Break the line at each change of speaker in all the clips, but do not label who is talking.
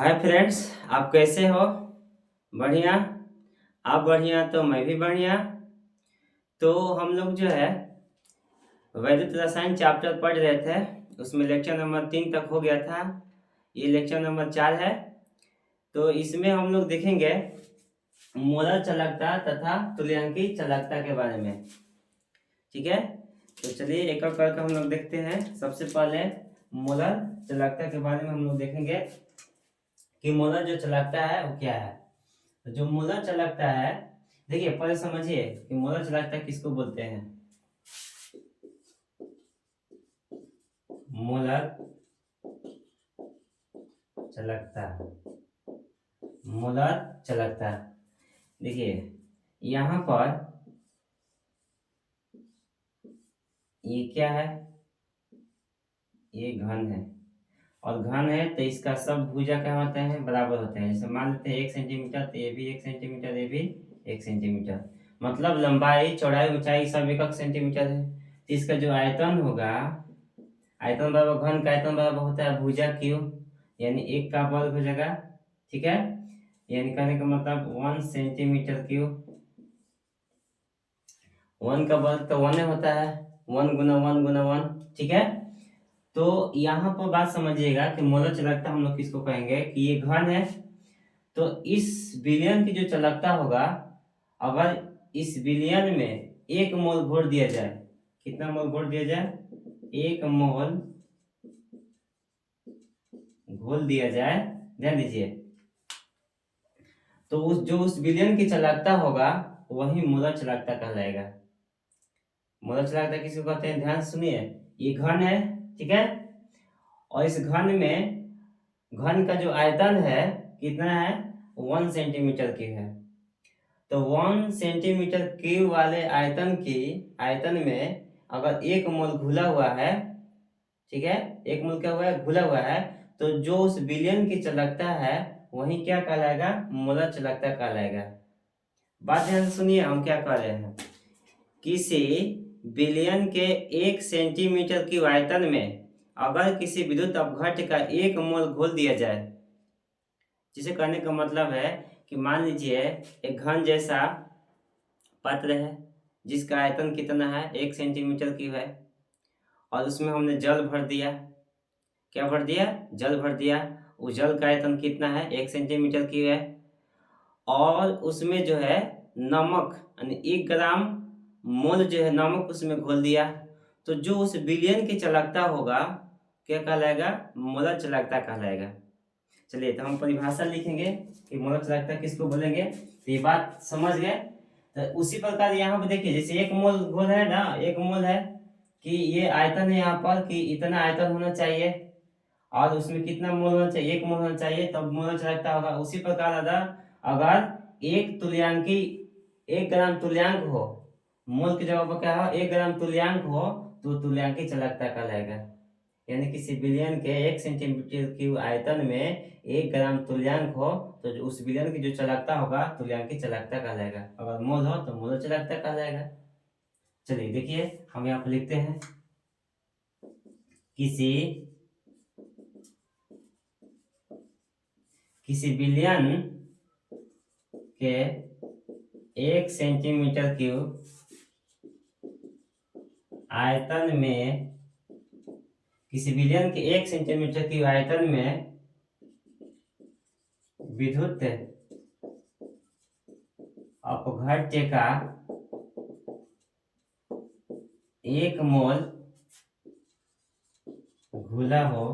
Hi friends, आप कैसे हो? बढ़िया। आप बढ़िया तो मैं भी बढ़िया। तो हम लोग जो है वैदिक रसायन चैप्टर पढ़ रहे थे। उसमें लेक्चर नंबर 3 तक हो गया था। ये लेक्चर नंबर 4 है। तो इसमें हम लोग देखेंगे मोलर चालकता तथा तुल्यांकी चालकता के बारे में। ठीक है, तो चलिए एक एक करके हम लोग देखते हैं। सबसे पहले मोलर चालकता के बारे में हम लोग देखेंगे कि मोलर जो चालकता है वो क्या है। तो जो मोलर चालकता है, देखिए पहले समझिए कि मोलर चालकता किसको बोलते हैं। मोलर चालकता, मोलर चालकता। देखिए यहाँ पर ये क्या है, ये घन है और घन है तो इसका सब भुजा क्या होते हैं, बराबर होते हैं। जैसे मान लेते हैं 1 सेंटीमीटर, तो ये भी 1 सेंटीमीटर, ये भी 1 सेंटीमीटर। मतलब लंबाई चौड़ाई ऊंचाई सब 1 सेंटीमीटर है। तो इसका जो आयतन होगा, आयतन बराबर घन का आयतन बराबर होता है भुजा क्यू, यानी 1 का वर्ग हो जाएगा। ठीक है, यानी कहने का मतलब 1 सेंटीमीटर क्यूब। 1 का वर्ग तो 1 होता है, 1 गुना 1 गुना 1। ठीक है, तो यहाँ पर बात समझिएगा कि मोलर चालकता हम लोग किसको कहेंगे कि ये घन है। तो इस विलयन की जो चालकता होगा, अगर इस विलयन में 1 मोल घोल दिया जाए, कितना मोल घोल दिया जाए, 1 मोल घोल दिया जाए, ध्यान दीजिए, तो उस विलयन की चालकता होगा वही मोलर चालकता कहलाएगा। मोलर चालकता किसको कहते हैं, ध्यान सुनिए। ये घन है, ठीक है, और इस घन में घन का जो आयतन है कितना है, 1 सेंटीमीटर क्यूब है। तो 1 सेंटीमीटर क्यूब वाले आयतन में अगर 1 मोल घुला हुआ है, ठीक है, 1 मोल क्या हुआ है, घुला हुआ है, तो जो उस विलयन की चालकता है वही क्या कहलाएगा, मोलर चालकता कहलाएगा। बात ध्यान से सुनिए, हम क्या कह रहे हैं। किसी विलयन के 1 सेंटीमीटर की आयतन में अगर किसी विद्युत अपघट्य का 1 मोल घोल दिया जाए, जिसे कहने का मतलब है कि मान लीजिए एक घन जैसा पात्र है जिसका आयतन कितना है, 1 सेंटीमीटर क्यूब है, और उसमें हमने जल भर दिया। क्या भर दिया, जल भर दिया। उस जल का आयतन कितना है, 1 सेंटीमीटर क्यूब है, और उसमें जो है नमक यानी 1 ग्राम मोल जो है नमक उसमें घोल दिया। तो जो उस विलयन की चालकता होगा क्या कहलाएगा, मोलर चालकता कहलाएगा। चलिए तो हम परिभाषा लिखेंगे कि मोलर चालकता किसको बोलेंगे। तो ये बात समझ गए। तो उसी प्रकार यहाँ पर देखिए, जैसे 1 मोल घोल है ना, 1 मोल है कि ये आयतन है यहाँ पर कि इतना आयतन होना चाहिए, और उसमें कितना मोल होना चाहिए, 1 मोल होना चाहिए, तब मोलर चालकता होगा। उसी प्रकार अगर एक तुल्यांकी 1 ग्राम तुल्यांक हो, मोल की जगह पर क्या हो, 1 ग्राम तुल्यांक हो, तो तुल्यांकी चालकता कहलाएगा। यानी किसी विलयन के 1 सेंटीमीटर क्यूब आयतन में 1 ग्राम तुल्यांक हो, तो जो उस विलयन की जो चालकता होगा तुल्यांकी चालकता कहलाएगा। अगर मोल हो तो मोलर चालकता कहलाएगा। चलिए देखिए हम यहाँ पर लिखते हैं, किसी विलयन के 1 सेंटीमीटर क्यूब आयतन में, किसी विलयन के 1 सेंटीमीटर क्यूब आयतन में विद्युत अपघट्य का 1 मोल घुला हो,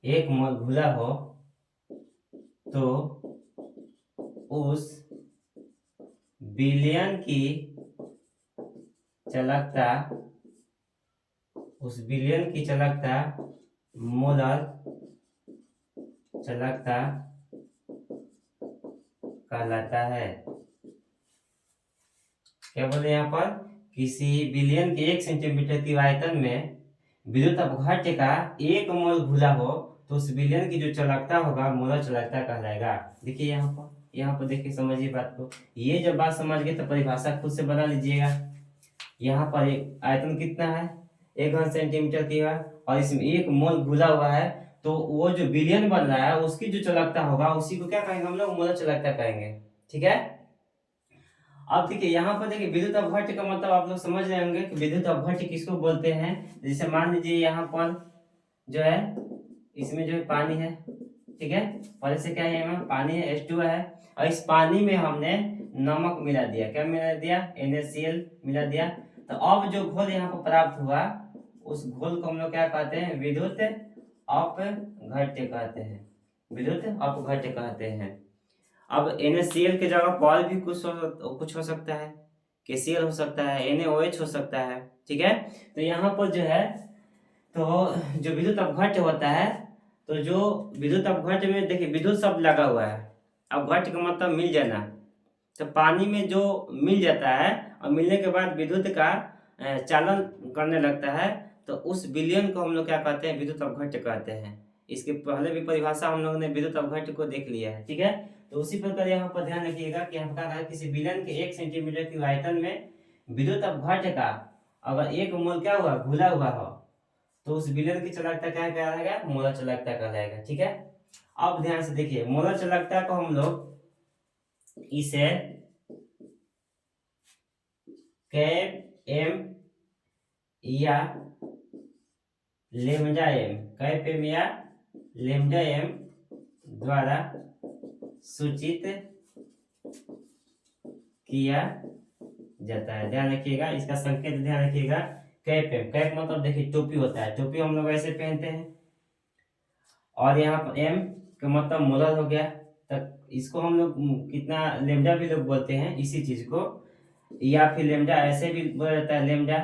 1 मोल घुला हो, तो उस विलयन की चालकता, उस विलयन की चालकता मोलर चालकता कहलाता है। क्या बोले यहाँ पर, किसी विलयन के 1 सेंटीमीटर की आयतन में विद्युत अपघट्य का 1 मोल घुला हो, तो उस विलयन की जो चालकता होगा मोलर चालकता कहलाएगा। देखिए यहाँ पर देखिए, समझिए बात को। ये जब बात समझ गए तो परिभाषा खुद से बना लीजिएगा। यहाँ पर एक आयतन कितना है, 1 घन सेंटीमीटर की है, और इसमें 1 मोल घुला हुआ है, तो वो जो विलयन बन रहा है उसकी जो चालकता होगा उसी को क्या कहेंगे हम लोग, मूलक चालकता कहेंगे। ठीक है। अब देखिए यहाँ पर देखिए विद्युत अपघट्य का मतलब आप लोग समझ रहे होंगे कि विद्युत अपघट्य किसको बोलते हैं। जैसे मान लीजिए यहाँ पर जो है इसमें जो है पानी है, ठीक है, पहले से क्या है यहाँ पानी है, H2 है, और इस पानी में हमने नमक मिला दिया, क्या मिला दिया, NaCl मिला दिया। तो अब जो घोल यहाँ पर प्राप्त हुआ उस घोल को हम लोग क्या कहते हैं, विद्युत अपघट्य कहते हैं, विद्युत अपघट्य कहते हैं। अब NaCl की जगह पर भी कुछ हो सकता है, KCl हो सकता है, NaOH हो सकता है। ठीक है। तो यहाँ पर जो है तो जो विद्युत अपघट्य होता है, तो जो विद्युत अपघट्य में देखिए विद्युत शब्द लगा हुआ है, अपघट्य का मतलब मिल जाना। तो पानी में जो मिल जाता है और मिलने के बाद विद्युत का चालन करने लगता है, तो उस विलयन को हम लोग क्या कहते हैं, विद्युत अपघट्य कहते हैं। इसके पहले भी परिभाषा हम लोगों ने विद्युत अपघट्य को देख लिया है। ठीक है। तो उसी प्रकार यहाँ पर ध्यान रखिएगा कि हम क्या कहा, किसी विलयन के 1 सेंटीमीटर की आयतन में विद्युत अपघट्य का अगर 1 मोल क्या हुआ, घुला हुआ हो, तो उस विलयन की चालकता क्या कहलाएगा, मोलर चालकता कहलाएगा। ठीक है। अब ध्यान से देखिए मोलर चालकता को हम लोग इसे कैप एम या लेमडा एम, कैप एम या लेमडा एम द्वारा सूचित किया जाता है। ध्यान रखिएगा, इसका संकेत ध्यान रखिएगा। कैप एम, कैप मतलब देखिए टोपी होता है, टोपी हम लोग ऐसे पहनते हैं, और यहाँ पर एम का मतलब मोलर हो गया। तक इसको हम लोग कितना लेमडा भी लोग बोलते हैं इसी चीज को, या फिर लेमडा ऐसे भी बोला जाता है, लेमडा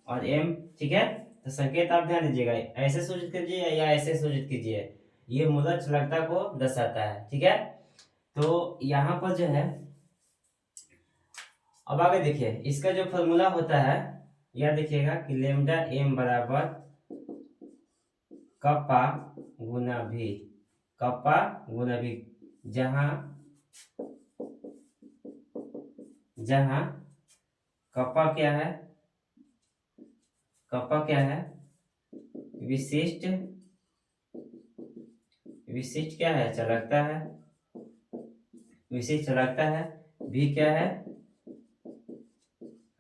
और एम। ठीक है। तो संकेत आप ध्यान दीजिएगा, ऐसे सूचित कीजिए या ऐसे सूचित कीजिए, ये मोलर चालकता को दर्शाता है। ठीक है। तो यहाँ पर जो है अब आगे देखिए इसका जो फॉर्मूला होता है, यह देखिएगा कि लेमडा एम बराबर कप्पा गुना भी, कप्पा गुना भी, जहां जहां कप्पा क्या है, कप्पा क्या है, विशिष्ट, विशिष्ट क्या है, चालकता है, विशिष्ट चालकता है, भी क्या है,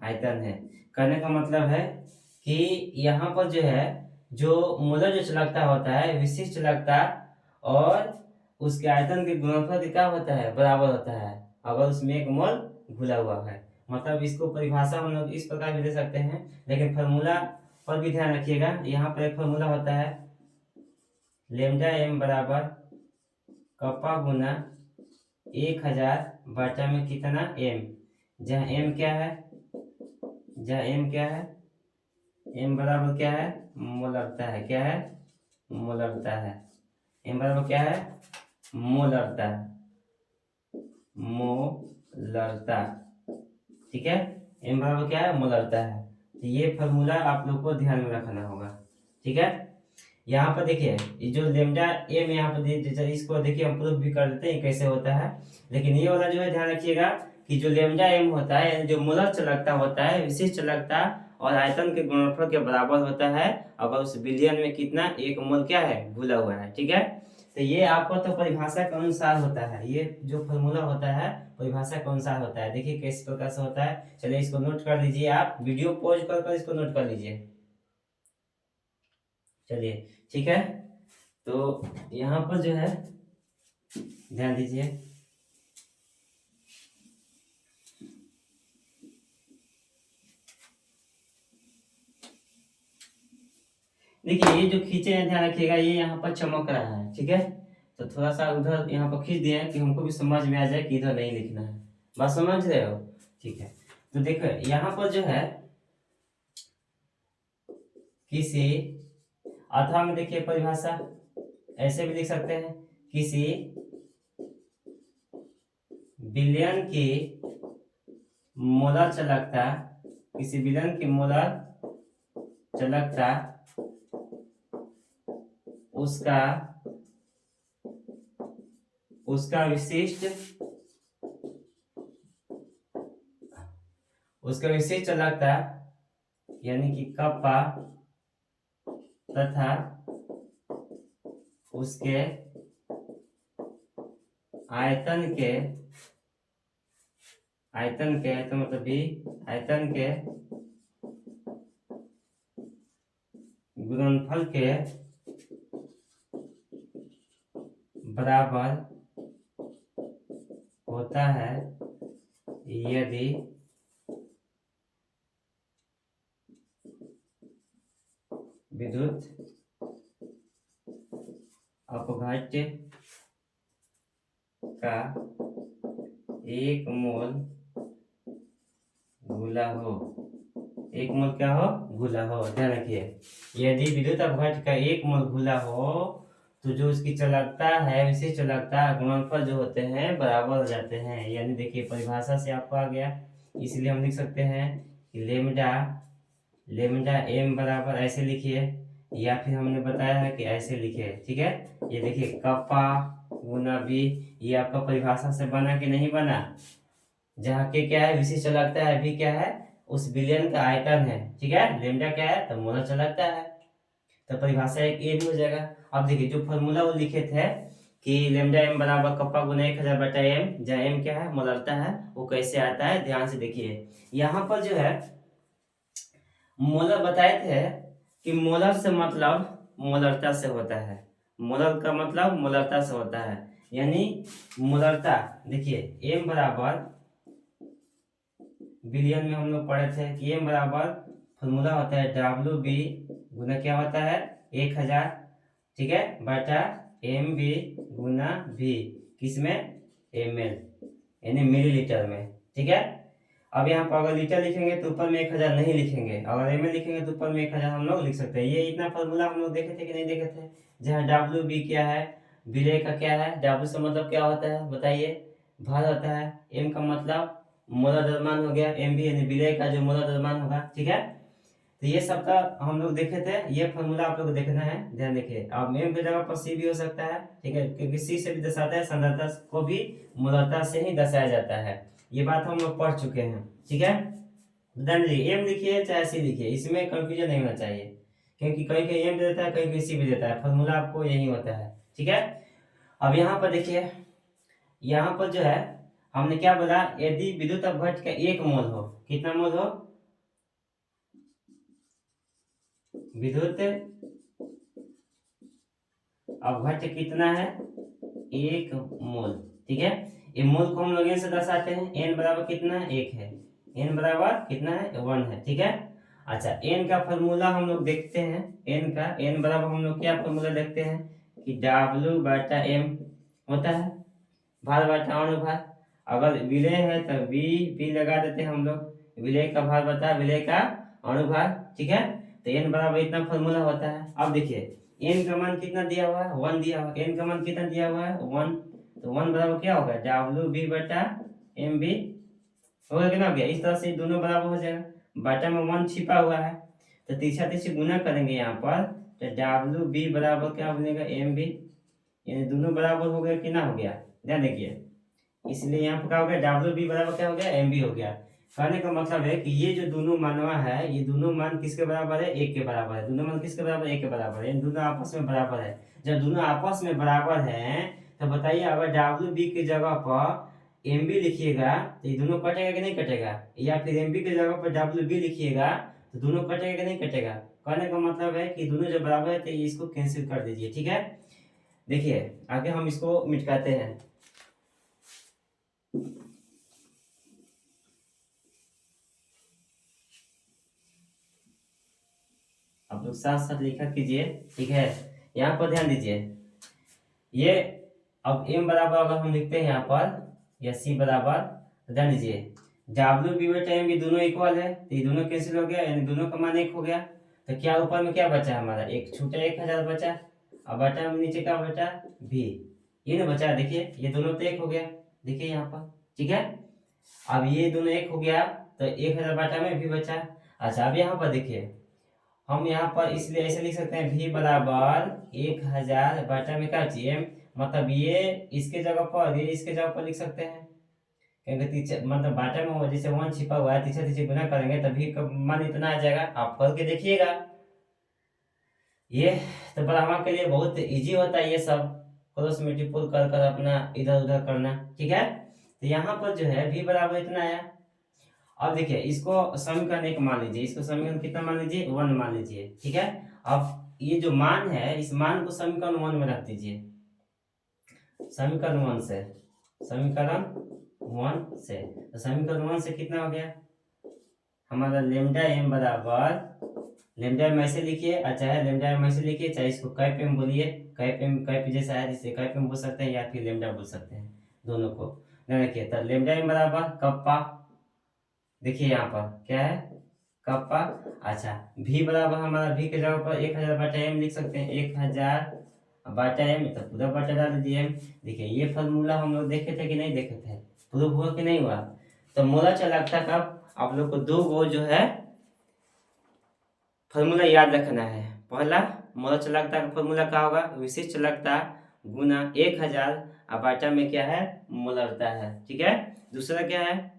आयतन है। कहने का मतलब है कि यहाँ पर जो है जो मोलर जो चालकता होता है, विशिष्ट चालकता और उसके आयतन के गुणनफल क्या होता है, बराबर होता है, अगर उसमें 1 मोल घुला हुआ है। मतलब इसको परिभाषा हम लोग इस प्रकार भी दे सकते हैं, लेकिन फार्मूला पर भी ध्यान रखिएगा। यहाँ पर एक फार्मूला होता है लेमडा एम बराबर कप्पा गुना 1000 बटा में कितना एम, जहाँ एम क्या है, जहाँ एम क्या है, एम बराबर क्या है, मोलरता है, क्या है, मोलरता है। एम बराबर क्या है, मोलरता, मोलरता। ठीक है। एम बराबर क्या है, मोलरता है। तो ये फॉर्मूला आप लोग को ध्यान में रखना होगा। ठीक है। यहाँ पर देखिए ये जो लेमडा एम यहाँ पर इसको देखिए हम प्रूफ भी कर देते हैं कैसे होता है, लेकिन ये वाला जो है ध्यान रखिएगा कि जो लेमडा एम होता है यानी जो मोलर चालकता होता है, विशिष्ट चालकता और आयतन के गुणनफल के बराबर होता है अगर उस विलयन में कितना 1 मोल क्या है, घुला हुआ है। ठीक है। तो ये आपको तो परिभाषा के अनुसार होता है, ये जो फॉर्मूला होता है परिभाषा के अनुसार होता है। देखिए किस प्रकार से होता है, चलिए इसको नोट कर लीजिए, आप वीडियो पॉज कर इसको नोट कर लीजिए। चलिए ठीक है। तो यहाँ पर जो है ध्यान दीजिए, देखिए ये जो खींचे हैं ध्यान रखिएगा, ये यहाँ पर चमक रहा है। ठीक है। तो थोड़ा सा उधर यहाँ पर खींच दिए हैं कि हमको भी समझ में आ जाए कि इधर नहीं लिखना है। बात समझ रहे हो। ठीक है। तो देखो यहाँ पर जो है किसी, अथवा में देखिए परिभाषा ऐसे भी लिख सकते हैं, किसी विलयन की मोलर चालकता, किसी विलयन की मोलर चालकता उसका उसका विशिष्ट, उसका विशिष्ट चालकता यानी कि कप्पा तथा उसके आयतन के तो मतलब भी आयतन के गुणनफल के बराबर होता है यदि विद्युत अपघट्य का 1 मोल घुला हो। 1 मोल क्या हो? घुला हो। ध्यान रखिए, यदि विद्युत अपघट्य का 1 मोल घुला हो तो जो उसकी चालकता है, विशिष्ट चालकता, गुणनफल जो होते हैं बराबर हो जाते हैं। यानी देखिए परिभाषा से आपको आ गया, इसलिए हम लिख सकते हैं कि लेमडा एम बराबर ऐसे लिखिए, या फिर हमने बताया है कि ऐसे लिखिए। ठीक है, ये देखिए कप्पा गुना बी, ये आपका परिभाषा से बना कि नहीं बना? जहाँ के क्या है? विशिष्ट चालकता है, भी क्या है? उस विलयन का आयतन है। ठीक है, लेमडा क्या है? तो मोलर चालकता है, तो परिभाषा एक ये भी हो जाएगा। अब देखिए जो फॉर्मूला वो लिखे थे कि लेमडा एम बराबर कप्पा गुना 1000 बटा एम, जहाँ एम क्या है? मोलरता है, वो कैसे आता है ध्यान से देखिए। यहाँ पर जो है मोलर बताए थे कि मोलर से मतलब मोलरता से होता है। मोलर का मतलब मोलरता से होता है, यानी मोलरता देखिए एम बराबर बिलियन में हम लोग पढ़े थे कि एम बराबर फॉर्मूला होता है डब्ल्यू बी गुना क्या होता है? 1000, ठीक है, बटा एम बी गुना भी, किसमें? एम एल, यानी मिलीलीटर में। ठीक है, अब यहाँ पर अगर लीटर लिखेंगे तो ऊपर में 1000 नहीं लिखेंगे, अगर एम एल लिखेंगे तो ऊपर में 1000 हम लोग लिख सकते हैं। ये इतना फॉर्मूला हम लोग देखे थे कि नहीं देखे थे? जहाँ डब्ल्यू बी क्या है? विलय का क्या है? डब्ल्यू से मतलब क्या होता है बताइए? भर होता है। एम का मतलब मोलर द्रव्यमान हो गया, एम बी यानी विलय का जो मोलर द्रव्यमान होगा। ठीक है, तो ये सब का हम लोग देखे थे, ये फॉर्मूला आप लोग को देखना है, ध्यान देखिए। अब एम की जगह पर सी भी हो सकता है, ठीक है, क्योंकि सी से भी दर्शाता है, सांद्रता को भी मोलरता से ही दर्शाया जाता है। ये बात हम लोग पढ़ चुके हैं। ठीक है, ध्यान दीजिए, एम लिखिए चाहे सी लिखिए, इसमें कंफ्यूजन नहीं होना चाहिए, क्योंकि कहीं कहीं एम दे देता है, कहीं कहीं सी भी देता है, फॉर्मूला आपको यही होता है। ठीक है, अब यहाँ पर देखिए, यहाँ पर जो है हमने क्या बोला? यदि विद्युत अपघट्य का 1 मोल हो, कितना मोल हो? विद्युत अपघट्य कितना है? 1 मोल। ठीक है, ये मोल को हम लोग एन से दर्शाते हैं, एन बराबर कितना है? 1 है, एन बराबर कितना है? 1 है। ठीक है, अच्छा एन का फॉर्मूला हम लोग देखते हैं, एन बराबर हम लोग क्या फॉर्मूला देखते हैं कि डब्ल्यू बटा एम होता है, भार बटा अनुभार। अगर विलय है तो वी लगा देते हैं हम लोग, विलय का भार बता विलय का अनुभार। ठीक है, तो एन बराबर इतना फॉर्मूला होता है। अब देखिए एन का मान कितना दिया हुआ है? 1 दिया हुआ है, एन का मान कितना दिया हुआ है? 1, तो 1 बराबर क्या होगा? डब्ल्यू बी बटा एम बी, हो गया कि ना? हो गया, इस तरह से दोनों बराबर हो जाएगा। बटा में 1 छिपा हुआ है, तो तीसरा तीसरी गुना करेंगे यहाँ पर, तो डब्ल्यू बी बराबर क्या बनेगा? एम बी, यानी दोनों बराबर हो गया कि ना? हो गया, ध्यान देखिए, इसलिए यहाँ पर क्या हो गया? डब्ल्यू बी बराबर क्या हो गया? एम बी हो गया। कहने का मतलब है कि ये जो दोनों मानवा है, ये दोनों मान किसके बराबर है? 1 के बराबर है। दोनों मान किसके बराबर? 1 के बराबर है, दोनों आपस में बराबर है। जब दोनों आपस में बराबर हैं तो बताइए, अगर डब्ल्यू बी की जगह पर एम बी लिखिएगा तो ये दोनों कटेगा कि नहीं कटेगा? या फिर एम बी की जगह पर डब्ल्यू बी लिखिएगा तो दोनों कटेगा कि नहीं कटेगा? कहने का मतलब है कि दोनों जब बराबर है तो इसको कैंसिल कर दीजिए। ठीक है, देखिए आगे हम इसको मिटाते हैं। आप लोग साथ साथ लिखा कीजिए। ठीक है, यहाँ पर ध्यान दीजिए, ये अब m बराबर अगर हम लिखते हैं यहाँ पर, या c बराबर, तो ध्यान दीजिए डब्ल्यू बी बटा एम बी दोनों इक्वल है, तो ये दोनों कैंसिल हो गया, यानी दोनों का मान 1 हो गया। तो क्या ऊपर में क्या बचा हमारा? एक छूटा 1000 बचा, और बटा में नीचे का बचा भी, ये ना बचा। देखिए ये दोनों तो 1 हो गया, देखिए यहाँ पर। ठीक है, अब ये दोनों 1 हो गया, तो 1000 बटा में भी बचा। अच्छा अब यहाँ पर देखिए, हम यहाँ पर इसलिए ऐसे लिख सकते हैं v बराबर 1000 बटा में क्या चाहिए? मतलब ये इसके जगह पर, ये इसके जगह पर लिख सकते हैं, क्योंकि तीसरे मतलब बाटा में जैसे 1 छिपा हुआ है, तीसरे तीसरे गुना करेंगे तभी का मान इतना आ जाएगा। आप करके देखिएगा, ये तो बढ़ावा के लिए बहुत इजी होता है ये सब, क्रॉस मल्टीपल कर कर अपना इधर उधर करना, ठीक है। तो यहाँ पर जो है v बराबर इतना आया। अब देखिए इसको समीकरण एक मान लीजिए, इसको समीकरण कितना मान लीजिए, 1 मान लीजिए, ठीक है। अब ये जो मान है इस मान को समीकरण 1 में रख दीजिए, समीकरण 1 से, समीकरण 1 से, तो समीकरण 1 से कितना हो गया हमारा लेमडा एम बराबर, लेमडा एम ऐसे लिखिए और चाहे लेमडा एम ऐसे लिखिए, चाहे इसको कैप एम बोलिए, कैप एम कैप जैसा है जिसे कैप एम बोल सकते हैं या फिर लेमडा बोल सकते हैं, दोनों को देखिए। तो लेमडा एम बराबर कप्पा, देखिए यहाँ पर क्या है कप्पा। अच्छा भी बराबर हमारा भी के जगह पर 1000 बटा एम लिख सकते हैं, 1000 बटा एम, तो पूरा बटा डाल दीजिए एम। देखिए ये फॉर्मूला हम लोग देखे थे कि नहीं देखे थे, प्रूफ हुआ कि नहीं हुआ। तो मोलर चालकता का आप लोग को दो गो जो है फॉर्मूला याद रखना है। पहला मोलर चालकता का फॉर्मूला क्या होगा, विशिष्ट चालकता गुना 1000 और बाटा में क्या है मोलरता है, ठीक है। दूसरा क्या है,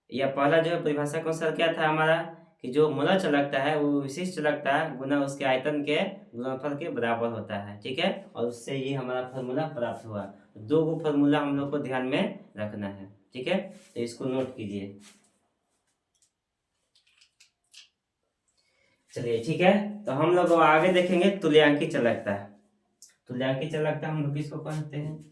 या पहला जो है परिभाषा के अनुसार क्या था हमारा कि जो मोलर चालकता है वो विशिष्ट चालकता गुना उसके आयतन के गुणनफल के बराबर होता है, ठीक है। और उससे ये हमारा फॉर्मूला प्राप्त हुआ। दो गो फॉर्मूला हम लोग को ध्यान में रखना है, ठीक है। तो इसको नोट कीजिए। चलिए ठीक है, तो हम लोग आगे देखेंगे तुल्यांकी चालकता। तुल्यांकी चालकता हम लोग किसको कहते हैं,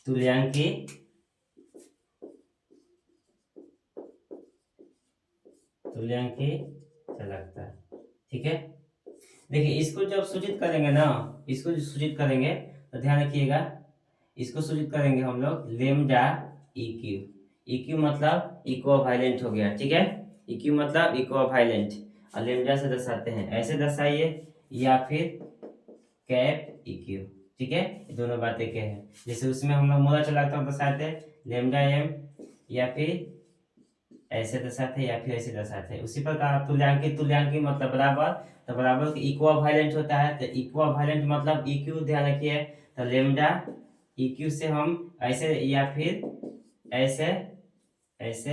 तुल्यांकी तुल्यांकी चालकता, ठीक है। देखिए इसको जब सूचित करेंगे ना, इसको जो सूचित करेंगे तो ध्यान रखिएगा, इसको सूचित करेंगे हम लोग लेमडा इक्यू। इक्यू मतलब इक्विवेलेंट हो गया, ठीक है। इक्यू मतलब इक्विवेलेंट और लेमडा से दर्शाते हैं, ऐसे दर्शाइए या फिर कैप इक्यू, ठीक है। ये दोनों बातें क्या है, जैसे उसमें हम लोग मोलर चालकता दर्शाते हैं लेमडा एम, या फिर ऐसे दर्शाते हैं या फिर ऐसे दर्शाते हैं। उसी प्रकार तुल्यांकी, तुल्यांकी मतलब बराबर, तो बराबर इक्विवेलेंट होता है, तो इक्विवेलेंट मतलब इक्यू, ध्यान रखिए। तो लेमडा इक्यू से हम ऐसे या फिर ऐसे ऐसे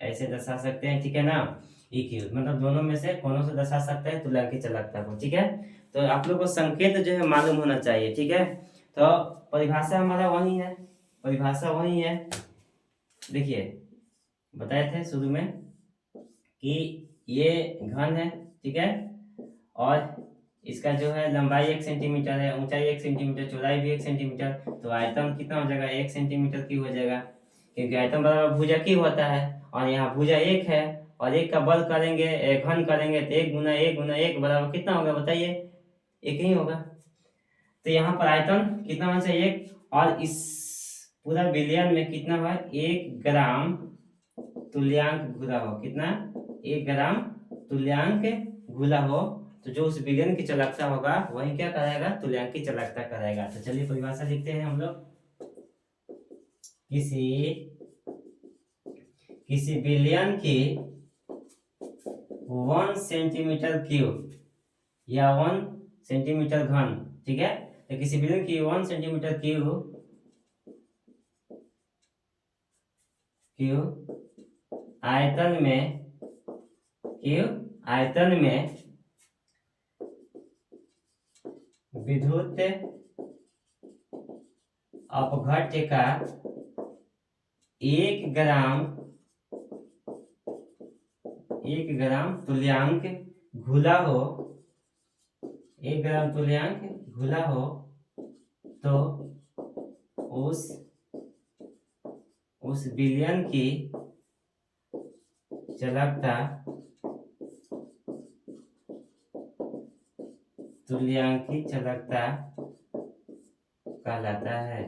ऐसे दर्शा सकते हैं, ठीक है ना। इक्यू मतलब दोनों में से कोनो से दर्शा सकते हैं तुल्यांकी चालकता को, ठीक है। तो आप लोग को संकेत जो है मालूम होना चाहिए, ठीक है। तो परिभाषा हमारा वही है, परिभाषा वही है। देखिए बताए थे शुरू में कि ये घन है, ठीक है, और इसका जो है लंबाई 1 सेंटीमीटर है, ऊंचाई 1 सेंटीमीटर, चौड़ाई भी 1 सेंटीमीटर, तो आयतन कितना हो जाएगा 1 सेंटीमीटर की हो जाएगा, क्योंकि आयतन बराबर भुजा की होता है और यहाँ भुजा 1 है और 1 का बल करेंगे घन करेंगे तो 1 गुना 1 गुना 1 बराबर कितना होगा बताइए, 1 ही होगा। तो यहाँ पर आयतन कितना होना चाहिए, और इस पूरा बिलियन में कितना हुआ 1 ग्राम तुल्यांक घुला हो, कितना 1 ग्राम तुल्यांक घुला हो, तो जो उस बिलियन की चालकता होगा वही क्या कराएगा तुल्यांकी चालकता कराएगा। तो चलिए परिभाषा लिखते हैं हम लोग, किसी बिलियन की 1 सेंटीमीटर क्यूब या 1 सेंटीमीटर घन, ठीक है। तो किसी बिलियन की 1 सेंटीमीटर क्यूब आयतन में विद्युत अपघट्य का 1 ग्राम तुल्यांक घुला हो, 1 ग्राम तुल्यांक घुला हो, तो उस बिलियन की चालकता तुल्यांकी चालकता कहलाता है।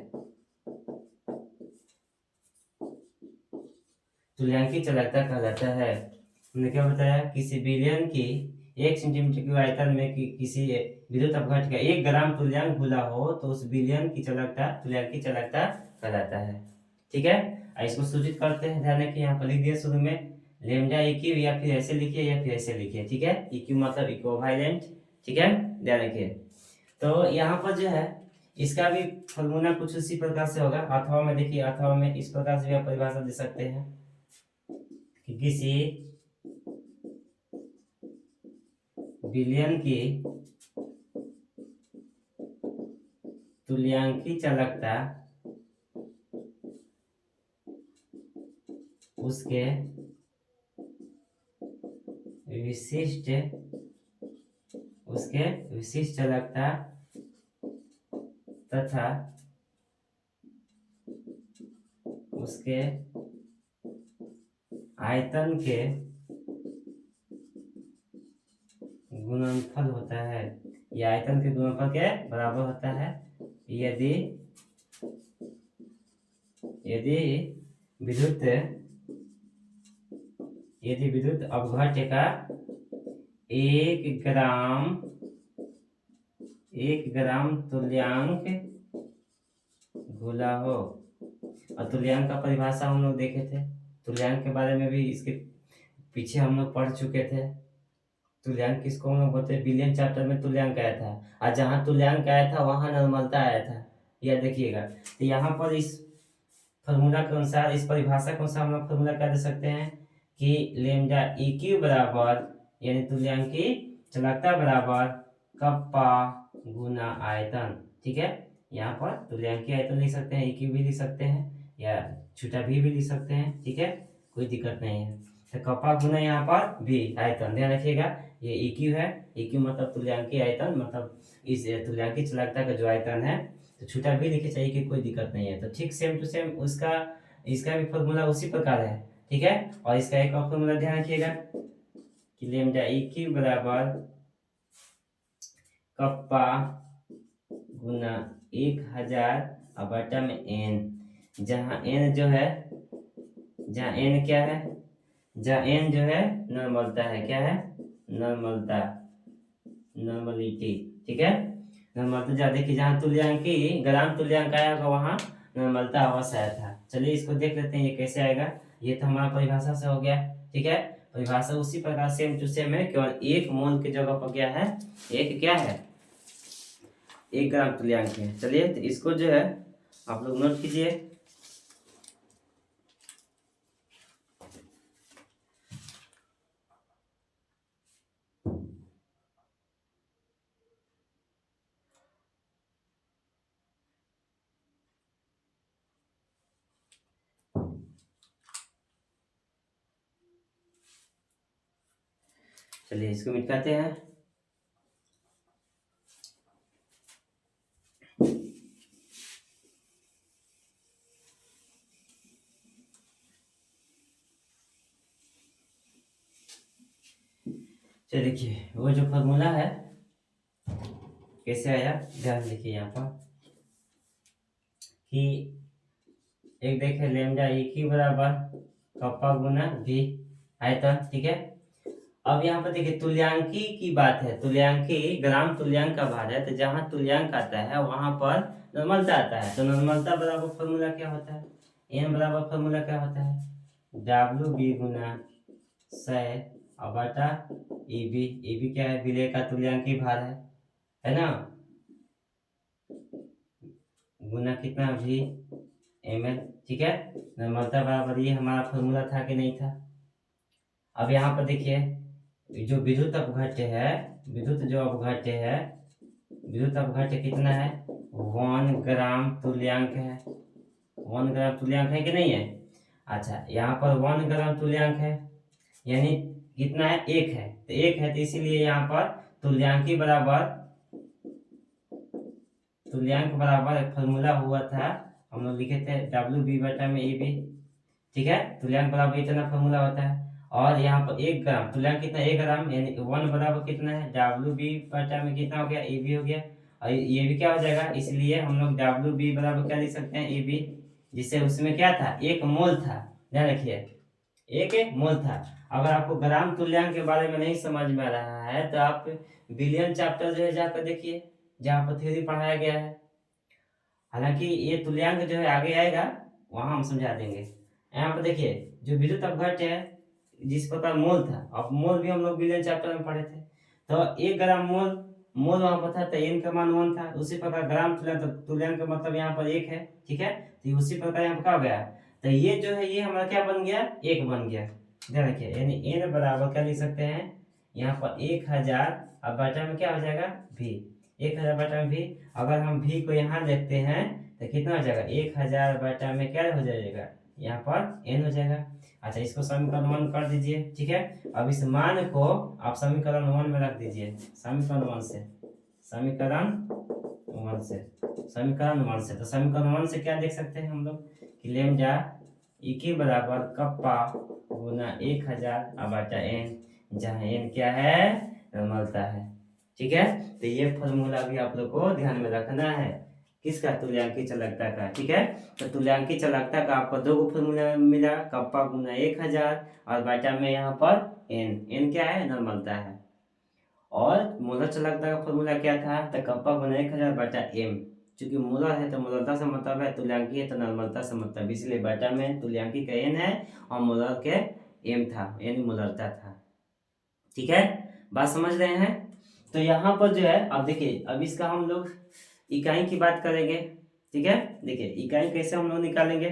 तुल्यांकी चालकता कहलाता है। हमने क्या बताया, किसी बिलियन की 1 सेंटीमीटर की आयतन में किसी विद्युत अपघट्य का 1 ग्राम तुल्यांक घुला हो तो उस बिलियन की चालकता तुल्यांकी चालकता कहलाता है, ठीक है। इसको सूचित करते हैं, ध्यान रखिए यहाँ पर लिख दिया शुरू में लेमडा इक्यू, या फिर ऐसे लिखिए या फिर ऐसे लिखिए, ठीक है। इक्यू मतलब इक्विवेलेंट, ठीक है, ध्यान रखिए। तो यहाँ पर जो है इसका भी फॉर्मूला कुछ उसी प्रकार से होगा। अथवा में देखिए, अथवा में इस प्रकार से भी आप परिभाषा दे सकते हैं कि किसी विलयन की तुल्यांकी चालकता उसके विशिष्ट चालकता तथा उसके आयतन के गुणनफल होता है। यह आयतन के गुणनफल के बराबर होता है यदि विद्युत अपघट्य का 1 ग्राम तुल्यांक घुला हो। और तुल्यांक का परिभाषा हम लोग देखे थे, तुल्यांक के बारे में भी इसके पीछे हम लोग पढ़ चुके थे। तुल्यांक किसको हम लोग बोलते हैं? विलियन चैप्टर में तुल्यांक आया था, और जहाँ तुल्यांक आया था वहां नॉर्मलता आया था। यह देखिएगा, तो यहाँ पर इस फॉर्मूला के अनुसार, इस परिभाषा के अनुसार हम लोग फॉर्मूला क्या दे सकते हैं कि लैम्डा EQ बराबर, यानी तुल्यांकी चालकता बराबर कप्पा गुना आयतन। ठीक है, यहाँ पर तुल्यांकी आयतन लिख सकते हैं, EQ भी लिख सकते हैं, या छोटा भी लिख सकते हैं। ठीक है, कोई दिक्कत नहीं है। तो कप्पा गुना यहाँ पर भी आयतन, ध्यान रखिएगा, ये EQ है। EQ मतलब तुल्यांकी आयतन, मतलब इस तुल्यांकी चालकता का जो आयतन है। तो छोटा भी लिखे चाहिए कि कोई दिक्कत नहीं है। तो ठीक सेम टू सेम उसका इसका भी फॉर्मूला उसी प्रकार है। ठीक है, और इसका एक और फॉर्मूला ध्यान रखिएगा कि लैम्डा EQ बराबर कप्पा गुना 1000 बटा में n, जहाँ n जो है, जहाँ n क्या है, जहाँ n जो है नॉर्मलता है। क्या है? नॉर्मलता, नॉर्मलिटी। ठीक है, नॉर्मलता जहाँ देखिए, जहाँ तुल्यांकी ग्राम तुल्यांक आया होगा वहाँ नॉर्मलता अवश्य आया था। चलिए इसको देख लेते हैं ये कैसे आएगा। ये तो हमारा परिभाषा से हो गया। ठीक है, परिभाषा उसी प्रकार सेम टू सेम है, केवल 1 मोल की जगह पर क्या है, एक क्या है, 1 ग्राम तुल्यांक है। चलिए तो इसको जो है आप लोग नोट कीजिए। चलिए इसको मिटाते हैं। चलिए देखिए, वो जो फॉर्मूला है कैसे आया, ध्यान देखिए यहाँ पर कि एक देखे लैम्डा EQ बराबर कप्पा गुना V आयतन। ठीक है, अब यहाँ पर देखिए तुल्यांकी की बात है, तुल्यांकी ग्राम तुल्यांक का भार है, तो जहाँ तुल्यांक आता है वहां पर नॉर्मलता आता है। तो नॉर्मलता बराबर फॉर्मूला क्या होता है, n बराबर फॉर्मूला क्या होता है, WB गुना 100 बटा EB। EB क्या है, विलय का तुल्यांकी भार है ना, गुना कितना V ml। ठीक है, नॉर्मलता बराबर ये हमारा फॉर्मूला था कि नहीं था। अब यहाँ पर देखिए जो विद्युत अपघट्य है, विद्युत अपघट्य कितना है, 1 ग्राम तुल्यांक है। 1 ग्राम तुल्यांक है कि नहीं है। अच्छा, यहाँ पर 1 ग्राम तुल्यांक है, यानी कितना है, 1 है। तो 1 है, तो इसीलिए यहाँ पर तुल्यांक बराबर एक फॉर्मूला हुआ था, हम लोग लिखे थे WB बटा में EB। ठीक है, तुल्यांक बराबर इतना फॉर्मूला होता है। और यहाँ पर 1 ग्राम तुल्यांक कितना, 1 ग्राम, यानी 1 बराबर कितना है, WB बटा में कितना हो गया, EB हो गया। और ये भी क्या हो जाएगा, इसलिए हम लोग WB बराबर क्या लिख सकते हैं, EB, जिससे उसमें क्या था, 1 मोल था। ध्यान रखिए, 1 मोल था। अगर आपको ग्राम तुल्यांक के बारे में नहीं समझ में आ रहा है तो आप विलियन चैप्टर जो है जाकर देखिए, जहाँ पर थ्योरी पढ़ाया गया है। हालांकि ये तुल्यांक जो है आगे आएगा, वहां हम समझा देंगे। यहाँ पर देखिए जो विद्युत अपघट्य है, जिस प्रकार मोल था, अब मोल भी हम लोग विलियन चैप्टर में पढ़े थे। तो 1 ग्राम मोल मोल वहां पर था तो n का मान 1 था। उसी प्रकार ग्राम तुल्यांक, तो तुल्यांक का मतलब यहाँ पर 1 है, ठीक है। तो उसी प्रकार यहाँ पर क्या हो गया, तो ये जो है ये हमारा क्या बन गया, 1 बन गया। ध्यान रखिए, यानी n बराबर क्या लिख सकते हैं यहाँ पर 1000 और बटा में क्या हो जाएगा v, 1000 बटा में v। अगर हम v को यहाँ देखते हैं तो कितना हो जाएगा, 1000 बटा में क्या हो जाएगा यहाँ पर n हो जाएगा। अच्छा, इसको समीकरण 1 कर दीजिए, ठीक है। अब इस मान को आप समीकरण 1 में रख दीजिए, समीकरण 1 से, समीकरण 1 से, समीकरण 1 से। तो समीकरण 1 से क्या देख सकते हैं हम लोग कि लेमडा इक्की बराबर कप्पा गुना 1000 बटा n, जहाँ n क्या है, नॉर्मलता है, ठीक है। तो ये फॉर्मूला भी आप लोग को ध्यान में रखना है, किसका, तुल्यांकी चालकता का, ठीक है। तो तुल्यांकी चालकता का आपको दो फॉर्मूला मिला, कप्पा गुना 1000 और बटा में यहाँ पर n क्या है, नॉर्मलता है। और मोलर चालकता का फॉर्मूला क्या था, तो कप्पा गुना 1000 बटा m। चूंकि मोलर है तो मोलरता से मतलब है, तुल्यांकी है तो नॉर्मलता से मतलब, इसलिए बटा में तुल्यांकी का n है और मोलर के m था, यानी मोलरता था, ठीक है। बात समझ रहे हैं। तो यहाँ पर जो है, अब देखिए, अब इसका हम लोग इकाई की बात करेंगे, ठीक है। देखिए इकाई कैसे हम लोग निकालेंगे,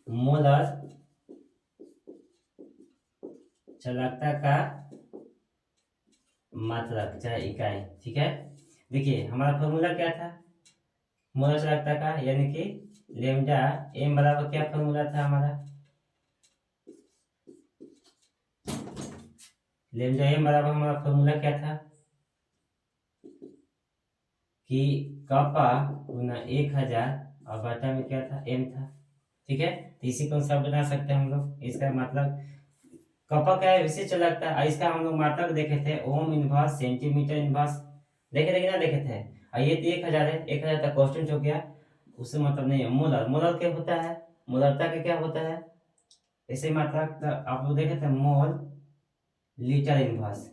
मोलर चालकता का मात्रक चाहे इकाई, ठीक है। देखिए हमारा फॉर्मूला क्या था मोलर चालकता का, यानी कि लेमडा m बराबर क्या फॉर्मूला था हमारा, लेमडा m बराबर हमारा फॉर्मूला क्या था कि कप्पा गुना 1000 और बटा में क्या था, m था, ठीक है। तो इसी को सब बना सकते हैं हम लोग। इसका मतलब कप्पा क्या है, विशेष चालकता है। इसका हम लोग मात्रक देखे थे, ओम इनवर्स, सेंटीमीटर इनवर्स, देखे थे कि ना देखे थे। और ये तो 1000 है, 1000 का कांस्टेंट हो गया, उससे मतलब नहीं है। मोलर, मोलर क्या होता है, मोलरता का क्या होता है, ऐसे मात्रक आप लोग देखे थे, मोल लीटर इनवर्स,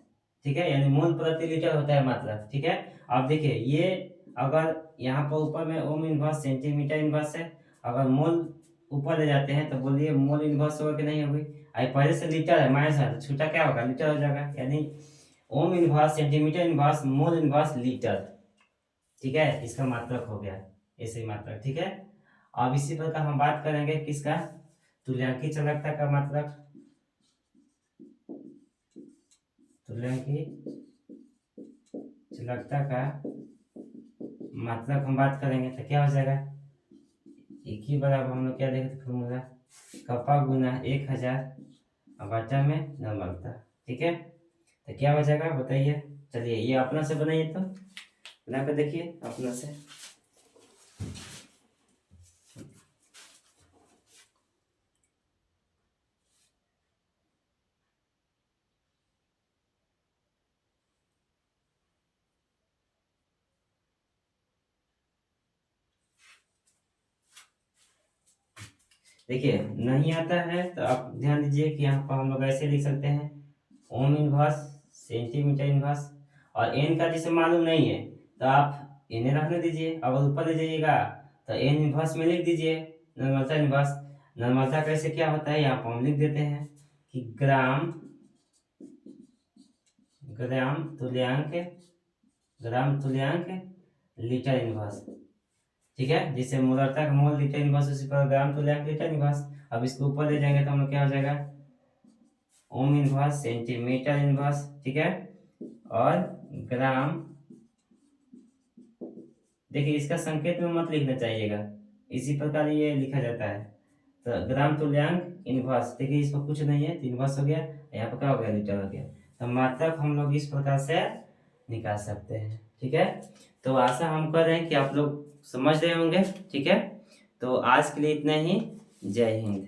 ठीक है, यानी मोल प्रति लीटर होता है मात्रक, ठीक है। अब देखिए ये अगर यहाँ पर ऊपर में ओम इनवर्स, सेंटीमीटर इनवर्स है, अगर मोल ऊपर ले जाते हैं तो बोलिए मोल इनवर्स होगा कि नहीं होगी। आई पहले से लीटर है, माइनस है, तो छूटा क्या होगा, लीटर हो जाएगा। यानी ohm inverse, centimetre inverse, mole inverse, litre, ठीक है। इसका मात्रक हो गया ऐसे मात्रक, ठीक है। अब इसी प्रकार हम बात करेंगे किसका, तुल्यांकी चालकता का मात्रक, तुल्यांकी चालकता का मात्रक हम बात करेंगे तो क्या हो जाएगा, एक ही बराबर हम लोग क्या देखे थे फॉर्मूला, कप्पा गुना 1000 बटा में नॉर्मलता, ठीक है। तो क्या हो जाएगा बताइए, चलिए ये अपना से बनाइए, तो बना कर देखिए अपना से। देखिए नहीं आता है तो आप ध्यान दीजिए कि यहाँ पर हम लोग ऐसे लिख सकते हैं, ओम इनवर्स, सेंटीमीटर इनवर्स, और एन का जैसे मालूम नहीं है तो आप इन्हें रखने दीजिए। अगर ऊपर ले जाइएगा तो एन इनवर्स में लिख दीजिए, नॉर्मलता इनवर्स। नॉर्मलता कैसे क्या होता है यहाँ पर हम लिख देते हैं कि ग्राम, ग्राम तुल्यांक, ग्राम तुल्यांक लीटर इनवर्स, ठीक है। जिससे मोलरता का मोल लीटर इनवर्स, उसी पर ग्राम तुल्यांक लीटर इनवर्स। अब इसको ऊपर ले जाएंगे तो हम लोग क्या हो जाएगा, ओम इनवर्स, सेंटीमीटर इनवर्स, ठीक है, और ग्राम। देखिए इसका संकेत में मत लिखना चाहिएगा, इसी प्रकार ये लिखा जाता है। तो ग्राम तुल्यांक इनवर्स, देखिए इसमें कुछ नहीं है तो इनवर्स हो गया, यहाँ पर क्या हो गया, लीटर हो गया। तो मात्रक हम लोग इस प्रकार से निकाल सकते हैं, ठीक है। तो आशा हम कर रहे हैं कि आप लोग समझ रहे होंगे, ठीक है। तो आज के लिए इतना ही, जय हिंद।